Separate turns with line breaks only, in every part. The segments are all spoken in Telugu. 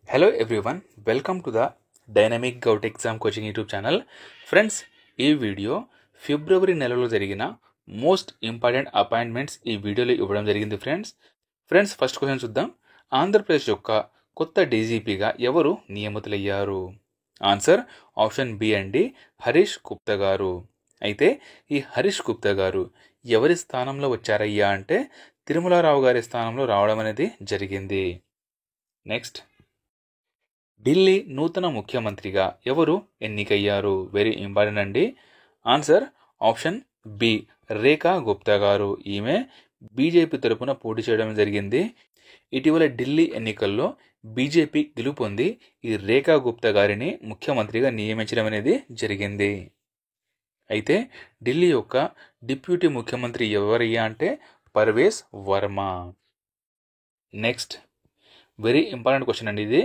Hello everyone, welcome to the Dynamic Gout Exam Coaching YouTube channel. Friends, ఈ వీడియో ఫిబ్రవరి నెలలో జరిగిన మోస్ట్ ఇంపార్టెంట్ అపాయింట్మెంట్స్ ఈ వీడియోలో ఇవ్వడం జరిగింది. ఫ్రెండ్స్ ఫస్ట్ క్వశ్చన్ చూద్దాం. ఆంధ్రప్రదేశ్ యొక్క కొత్త డీజీపీగా ఎవరు నియమితులయ్యారు? ఆన్సర్ ఆప్షన్ బి అండి, హరీష్ గుప్తా గారు. అయితే ఈ హరీష్ గుప్తా గారు ఎవరి స్థానంలో వచ్చారయ్యా అంటే తిరుమలరావు గారి స్థానంలో రావడం అనేది జరిగింది. నెక్స్ట్, ఢిల్లీ నూతన ముఖ్యమంత్రిగా ఎవరు ఎన్నికయ్యారు? వెరీ ఇంపార్టెంట్ అండి. ఆన్సర్ ఆప్షన్ బి, రేఖా గుప్తా గారు. ఈమె బీజేపీ తరపున పోటీ చేయడం జరిగింది. ఇటీవల ఢిల్లీ ఎన్నికల్లో బీజేపీ గెలుపొంది ఈ రేఖా గుప్తా గారిని ముఖ్యమంత్రిగా నియమించడం అనేది జరిగింది. అయితే ఢిల్లీ యొక్క డిప్యూటీ ముఖ్యమంత్రి ఎవరయ్యా అంటే Parvez Varma. Next, very important question అండి ఇది.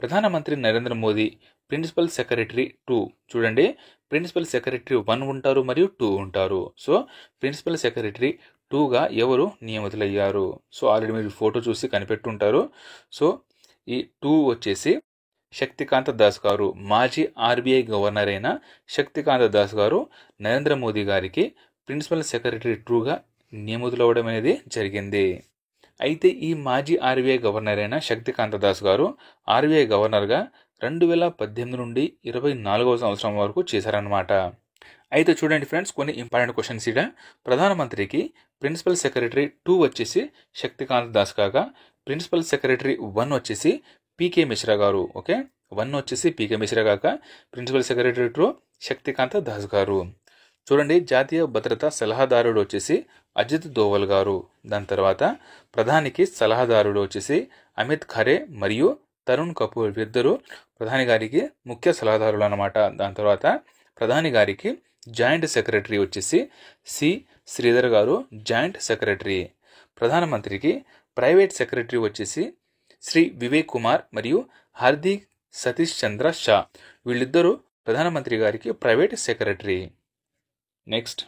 ప్రధానమంత్రి నరేంద్ర మోదీ ప్రిన్సిపల్ సెక్రటరీ 2, చూడండి, ప్రిన్సిపల్ సెక్రటరీ 1 ఉంటారు మరియు 2 ఉంటారు. సో ప్రిన్సిపల్ సెక్రటరీ 2గా ఎవరు నియమితులయ్యారు? సో ఆల్రెడీ మీరు ఫోటో చూసి కనిపెట్టుంటారు. సో ఈ 2 వచ్చేసి శక్తికాంత దాస్ గారు. మాజీ ఆర్బీఐ గవర్నర్ అయిన శక్తికాంత దాస్ గారు నరేంద్ర మోదీ గారికి ప్రిన్సిపల్ సెక్రటరీ 2గా నియమితులవ్వడం అనేది జరిగింది. అయితే ఈ మాజీ ఆర్బీఐ గవర్నర్ అయిన శక్తికాంత దాస్ గారు ఆర్బీఐ గవర్నర్గా 2018 నుండి 24వ సంవత్సరం వరకు చేశారనమాట. అయితే చూడండి ఫ్రెండ్స్, కొన్ని ఇంపార్టెంట్ క్వశ్చన్స్ ఇక్కడ. ప్రధానమంత్రికి ప్రిన్సిపల్ సెక్రటరీ 2 వచ్చేసి శక్తికాంత దాస్ కాగా ప్రిన్సిపల్ సెక్రటరీ 1 వచ్చేసి పీకే మిశ్రా గారు. ఓకే, 1 వచ్చేసి పీకే మిశ్రా కాక ప్రిన్సిపల్ సెక్రటరీ 2 శక్తికాంత దాస్ గారు. చూడండి, జాతీయ భద్రతా సలహాదారుడు వచ్చేసి అజిత్ దోవల్ గారు. దాని తర్వాత ప్రధానికి సలహాదారుడు వచ్చేసి అమిత్ ఖరే మరియు తరుణ్ కపూర్. ఇద్దరు ప్రధాని గారికి ముఖ్య సలహాదారులు అన్నమాట. దాని తర్వాత ప్రధాని గారికి జాయింట్ సెక్రటరీ వచ్చేసి సి శ్రీధర్ గారు, జాయింట్ సెక్రటరీ. ప్రధానమంత్రికి ప్రైవేట్ సెక్రటరీ వచ్చేసి శ్రీ వివేక్ కుమార్ మరియు హార్దిక్ సతీష్ చంద్ర షా. వీళ్ళిద్దరూ ప్రధానమంత్రి గారికి ప్రైవేట్ సెక్రటరీ. నెక్స్ట్,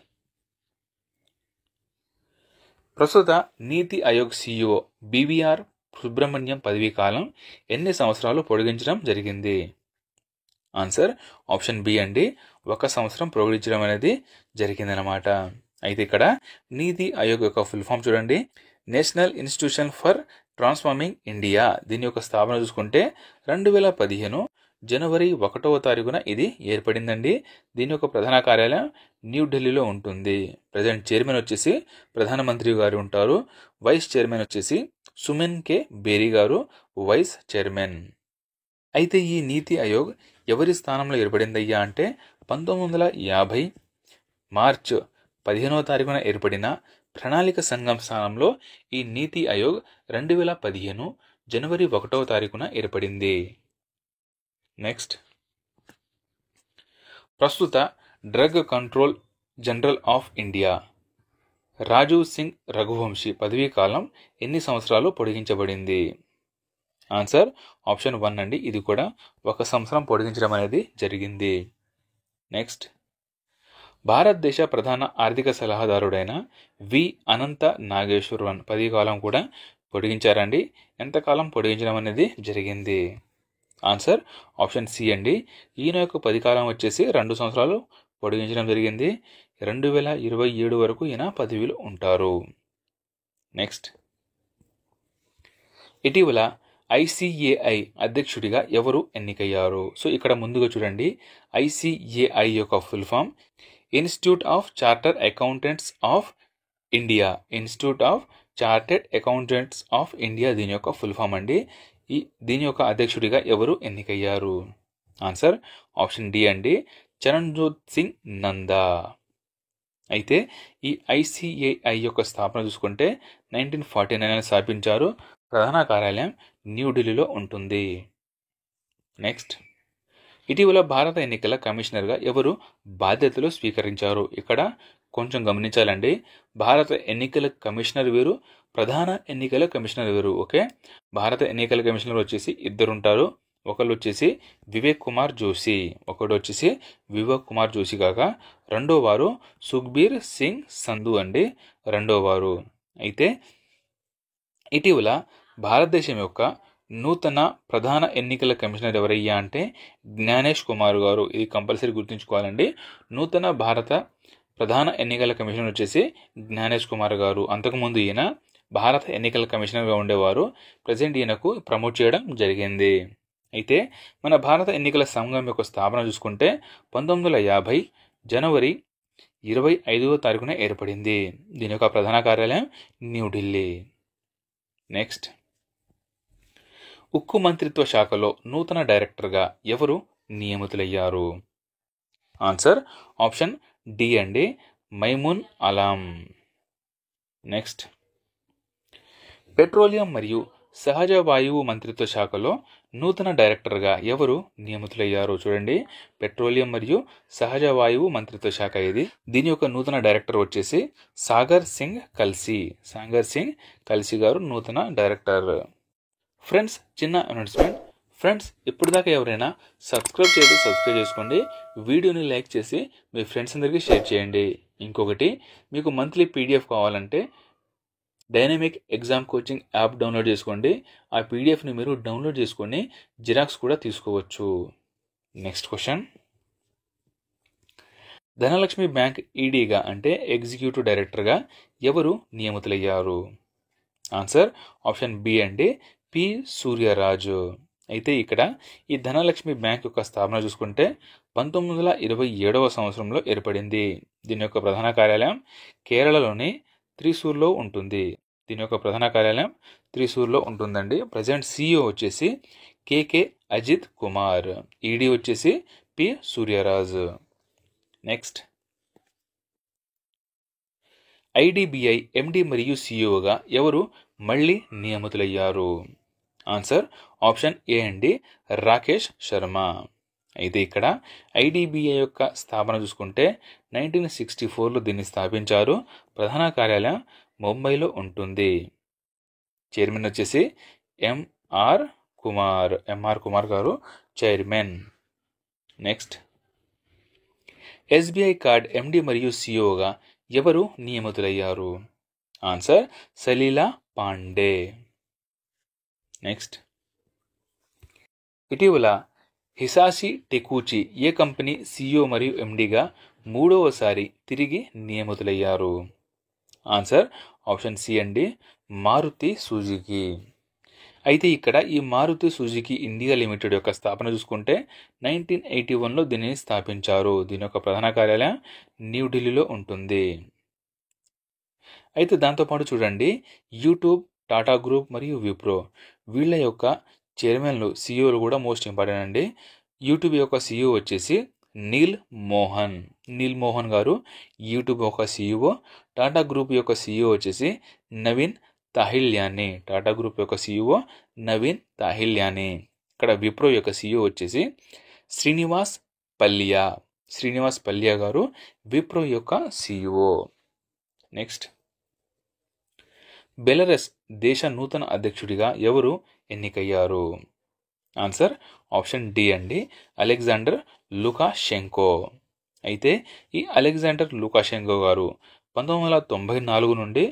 ప్రస్తుత నీతి ఆయోగ్ సిఇఓ బీవీఆర్ సుబ్రహ్మణ్యం పదవీ కాలం ఎన్ని సంవత్సరాలు పొడిగించడం జరిగింది? ఆన్సర్ ఆప్షన్ బి అండి, 1 సంవత్సరం పొడిగించడం అనేది జరిగిందనమాట. అయితే ఇక్కడ నీతి ఆయోగ్ యొక్క ఫుల్ ఫామ్ చూడండి, national institution for transforming India. దీని యొక్క స్థాపన చూసుకుంటే 2015 జనవరి 1వ తారీఖున ఇది ఏర్పడిందండి. దీని యొక్క ప్రధాన కార్యాలయం న్యూఢిల్లీలో ఉంటుంది. ప్రజెంట్ చైర్మన్ వచ్చేసి ప్రధానమంత్రి గారు ఉంటారు. వైస్ చైర్మన్ వచ్చేసి సుమెన్ కే బేరీ గారు, వైస్ చైర్మన్. అయితే ఈ నీతి ఆయోగ్ ఎవరి స్థానంలో ఏర్పడిందయ్యా అంటే 1950 మార్చ్ 15వ తారీఖున ఏర్పడిన ప్రణాళిక సంఘం స్థానంలో ఈ నీతి ఆయోగ్ 2015 జనవరి 1వ తారీఖున ఏర్పడింది. నెక్స్ట్, ప్రస్తుత drug control general of India Rajiv Singh Raghuvanshi పదవీ కాలం ఎన్ని సంవత్సరాలు పొడిగించబడింది? ఆన్సర్ ఆప్షన్ 1 అండి, ఇది కూడా 1 సంవత్సరం పొడిగించడం అనేది జరిగింది. నెక్స్ట్, భారతదేశ ప్రధాన ఆర్థిక సలహాదారుడైన వి అనంత నాగేశ్వరన్ పదవీ కాలం కూడా పొడిగించారండి. ఎంతకాలం పొడిగించడం అనేది జరిగింది? ఆన్సర్ ఆప్షన్ సి అండి, ఈయన యొక్క పదవీ కాలం వచ్చేసి 2 సంవత్సరాలు పొడిగించడం జరిగింది. 2027 వరకు ఈయన పదవిలో ఉంటారు. నెక్స్ట్, ఇటీవల ఐసిఏఐ అధ్యక్షుడిగా ఎవరు ఎన్నికయ్యారు? సో ఇక్కడ ముందుగా చూడండి, ఐసిఏఐ యొక్క full form institute of chartered accountants of India. Institute of chartered accountants of India దీని యొక్క ఫుల్ ఫామ్ అండి. దీని యొక్క అధ్యక్షుడిగా ఎవరు ఎన్నికయ్యారు? ఆన్సర్ ఆప్షన్ డి అండి, చరణ్జోత్ సింగ్ నందా. అయితే ఈ ఐసిఏఐ యొక్క స్థాపన చూసుకుంటే 1949 స్థాపించారు. ప్రధాన కార్యాలయం న్యూఢిల్లీలో ఉంటుంది. నెక్స్ట్, ఇటీవల భారత ఎన్నికల కమిషనర్గా ఎవరు బాధ్యతలు స్వీకరించారు? ఇక్కడ కొంచెం గమనించాలండి, భారత ఎన్నికల కమిషనర్ వేరు, ప్రధాన ఎన్నికల కమిషనర్ వేరు. ఓకే, భారత ఎన్నికల కమిషనర్ వచ్చేసి 2 ఉంటారు. ఒకళ్ళు వచ్చేసి వివేక్ కుమార్ జోషి, ఒకడు వచ్చేసి వివేక్ కుమార్ జోషి కాగా రెండో వారు సుఖ్బీర్ సింగ్ సంధు అండి, రెండో వారు. అయితే ఇటీవల భారతదేశం యొక్క నూతన ప్రధాన ఎన్నికల కమిషనర్ ఎవరయ్యా అంటే జ్ఞానేష్ కుమార్ గారు. ఇది కంపల్సరీ గుర్తుంచుకోవాలండి. నూతన భారత ప్రధాన ఎన్నికల కమిషనర్ వచ్చేసి జ్ఞానేష్ కుమార్ గారు. అంతకుముందు ఈయన భారత ఎన్నికల కమిషనర్గా ఉండేవారు. ప్రజెంట్ ఈయనకు ప్రమోట్ చేయడం జరిగింది. అయితే మన భారత ఎన్నికల సంఘం యొక్క స్థాపన చూసుకుంటే 1950 జనవరి 25వ తారీఖున ఏర్పడింది. దీని యొక్క ప్రధాన కార్యాలయం న్యూఢిల్లీ. నెక్స్ట్, ఉక్కు మంత్రిత్వ శాఖలో నూతన డైరెక్టర్గా ఎవరు నియమితులయ్యారు? ఆన్సర్ ఆప్షన్ డి అండి, మైమున్ అలాం. నెక్స్ట్, పెట్రోలియం మరియు సహజ వాయువు మంత్రిత్వ శాఖలో నూతన డైరెక్టర్గా ఎవరు నియమితులయ్యారు? చూడండి, పెట్రోలియం మరియు సహజ వాయువు మంత్రిత్వ శాఖ ఇది. దీని యొక్క నూతన డైరెక్టర్ వచ్చేసి సాగర్ సింగ్ కల్సి గారు నూతన డైరెక్టర్. ఫ్రెండ్స్, చిన్న అనౌన్స్మెంట్. ఫ్రెండ్స్, ఇప్పటిదాకా ఎవరైనా సబ్స్క్రైబ్ చేసుకోండి. వీడియోని లైక్ చేసి మీ ఫ్రెండ్స్ అందరికీ షేర్ చేయండి. ఇంకొకటి, మీకు మంత్లీ పీడిఎఫ్ కావాలంటే dynamic exam coaching app download చేసుకోండి. ఆ పీడిఎఫ్ని మీరు డౌన్లోడ్ చేసుకొని జిరాక్స్ కూడా తీసుకోవచ్చు. నెక్స్ట్ క్వశ్చన్, ధనలక్ష్మి బ్యాంక్ ఈడీగా అంటే ఎగ్జిక్యూటివ్ డైరెక్టర్గా ఎవరు నియమితులయ్యారు? ఆన్సర్ ఆప్షన్ బి అండి, పి సూర్యరాజు. అయితే ఇక్కడ ఈ ధనలక్ష్మి బ్యాంక్ యొక్క స్థాపన చూసుకుంటే 1927వ సంవత్సరంలో ఏర్పడింది. దీని యొక్క ప్రధాన కార్యాలయం కేరళలోని త్రిశూర్లో ఉంటుంది. ఉంటుందండి. ప్రజెంట్ సిఇఓ వచ్చేసి కేకే అజిత్ కుమార్. ఈడీ వచ్చేసి పి సూర్యరాజ్. నెక్స్ట్, ఐడిబిఐ ఎండి మరియు సిఇఓగా ఎవరు మళ్ళీ నియమితులయ్యారు? ఆన్సర్ ఆప్షన్ ఏ అండి, రాకేష్ శర్మ. అయితే ఇక్కడ ఐడిబిఐ యొక్క స్థాపన చూసుకుంటే 1964లో దీన్ని స్థాపించారు. ప్రధాన కార్యాలయం ముంబైలో ఉంటుంది. చైర్మన్ వచ్చేసి ఎంఆర్ కుమార్ గారు చైర్మన్. నెక్స్ట్, ఎస్బీఐ కార్డ్ ఎండి మరియు సిఇఓగా ఎవరు నియమితులయ్యారు? ఆన్సర్ సలీలా పాండే. నెక్స్ట్, ఇటీవల హిసాషి టెకూచి ఏ కంపెనీ సిఇఓ మరియు ఎండిగా 3వసారి తిరిగి నియమితులయ్యారు? ఆన్సర్ ఆప్షన్ సి అండి, మారుతి సుజుకి. అయితే ఇక్కడ ఈ మారుతి సుజుకి ఇండియా లిమిటెడ్ యొక్క స్థాపన చూసుకుంటే 1981లో దీనిని స్థాపించారు. దీని యొక్క ప్రధాన కార్యాలయం న్యూఢిల్లీలో ఉంటుంది. అయితే దాంతోపాటు చూడండి, యూట్యూబ్, టాటా గ్రూప్ మరియు విప్రో వీళ్ళ యొక్క చైర్మన్లు, సిఇఓలు కూడా మోస్ట్ ఇంపార్టెంట్ అండి. యూట్యూబ్ యొక్క సిఇఓ వచ్చేసి నీల్ మోహన్ గారు యూట్యూబ్ యొక్క సిఇఓ. టాటా గ్రూప్ యొక్క సిఇఓ వచ్చేసి నవీన్ తాహిల్యానీ. ఇక్కడ విప్రో యొక్క సిఇఓ వచ్చేసి శ్రీనివాస్ పల్లియా గారు విప్రో యొక్క సిఇఓ. నెక్స్ట్, బెలరస్ దేశ నూతన అధ్యక్షుడిగా ఎవరు ఎన్నికయ్యారు? ఆన్సర్ ఆప్షన్ డి అండి, అలెగ్జాండర్ లుకాషెంకో. అయితే ఈ అలెగ్జాండర్ లుకాషెంకో గారు 1994 నుండి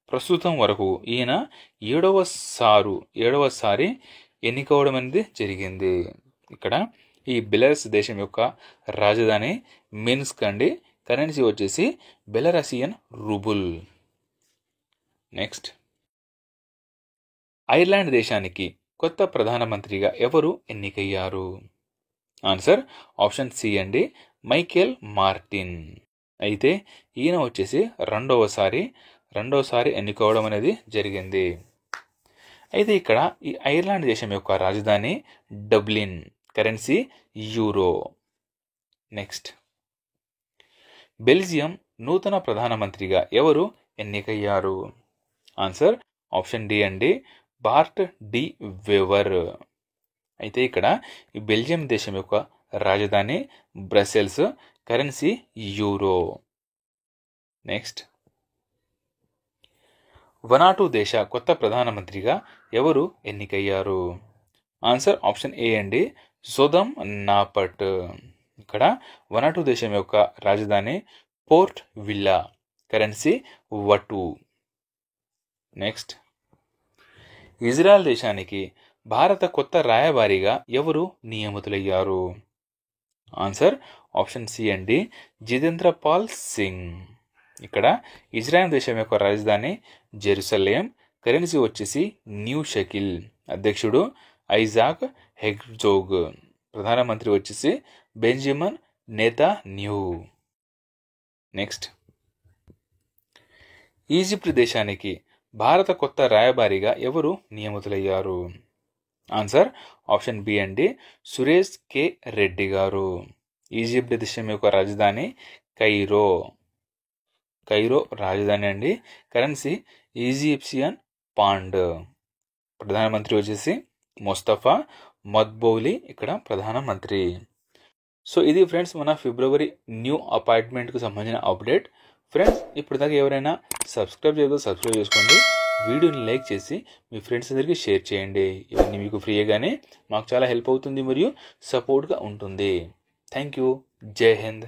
ప్రస్తుతం వరకు ఈయన ఏడవసారి ఎన్నికవడం అనేది జరిగింది. ఇక్కడ ఈ బెలరస్ దేశం యొక్క రాజధాని మిన్స్క్ అండి. కరెన్సీ వచ్చేసి బెలరసియన్ రూబుల్. నెక్స్ట్, ఐర్లాండ్ దేశానికి కొత్త ప్రధానమంత్రిగా ఎవరు ఎన్నికయ్యారు? ఆన్సర్ ఆప్షన్ సి అండి, మైకేల్ మార్టిన్. అయితే ఈయన వచ్చేసి రెండవసారి ఎన్నుకోవడం అనేది జరిగింది. అయితే ఇక్కడ ఈ ఐర్లాండ్ దేశం యొక్క రాజధాని Dublin, currency euro. Next, Belgium నూతన ప్రధానమంత్రిగా ఎవరు ఎన్నికయ్యారు? ఆన్సర్ ఆప్షన్ డి అండి, బార్ట్ డి వెవర్. అయితే ఇక్కడ ఈ బెల్జియం దేశం యొక్క రాజధాని Brussels, currency euro. Next, Vanuatu దేశ కొత్త ప్రధానమంత్రిగా ఎవరు ఎన్నికయ్యారు? ఆన్సర్ ఆప్షన్ ఏ అండి, జోదమ్ నాపట్. ఇక్కడ వనాటు దేశం యొక్క రాజధాని Port Vila, currency vatu. Next, Israel దేశానికి భారత కొత్త రాయబారిగా ఎవరు నియమితులయ్యారు? ఆన్సర్ ఆప్షన్ సి అండి, జితేంద్ర పాల్ సింగ్. ఇక్కడ ఇజ్రాయెల్ దేశం యొక్క రాజధాని జెరూసలేం, కరెన్సీ వచ్చేసి న్యూ షకిల్, అధ్యక్షుడు ఐజాక్ హెర్జోగ్, ప్రధానమంత్రి వచ్చేసి బెంజమిన్ నెతన్యాహు. నెక్స్ట్, ఈజిప్ట్ దేశానికి భారత కొత్త రాయబారిగా ఎవరు నియమితులయ్యారు? ఆన్సర్ ఆప్షన్ బి అండి, సురేష్ కె రెడ్డి గారు. ఈజిప్ట్ దేశం యొక్క రాజధాని కైరో రాజధాని అండి, కరెన్సీ ఈజిప్షియన్ పాండ్, ప్రధానమంత్రి వచ్చేసి ముస్తఫా మద్బౌలి ఇక్కడ ప్రధానమంత్రి. సో ఇది ఫ్రెండ్స్ మన ఫిబ్రవరి న్యూ అపాయింట్మెంట్కు సంబంధించిన అప్డేట్. ఫ్రెండ్స్ ఇప్పుడు దాకా ఎవరైనా సబ్స్క్రైబ్ చేసుకోండి, వీడియోని లైక్ చేసి మీ ఫ్రెండ్స్ అందరికీ షేర్ చేయండి. ఇవన్నీ మీకు ఫ్రీగానే మాకు చాలా హెల్ప్ అవుతుంది మరియు సపోర్ట్గా ఉంటుంది. Thank you. జై హింద్.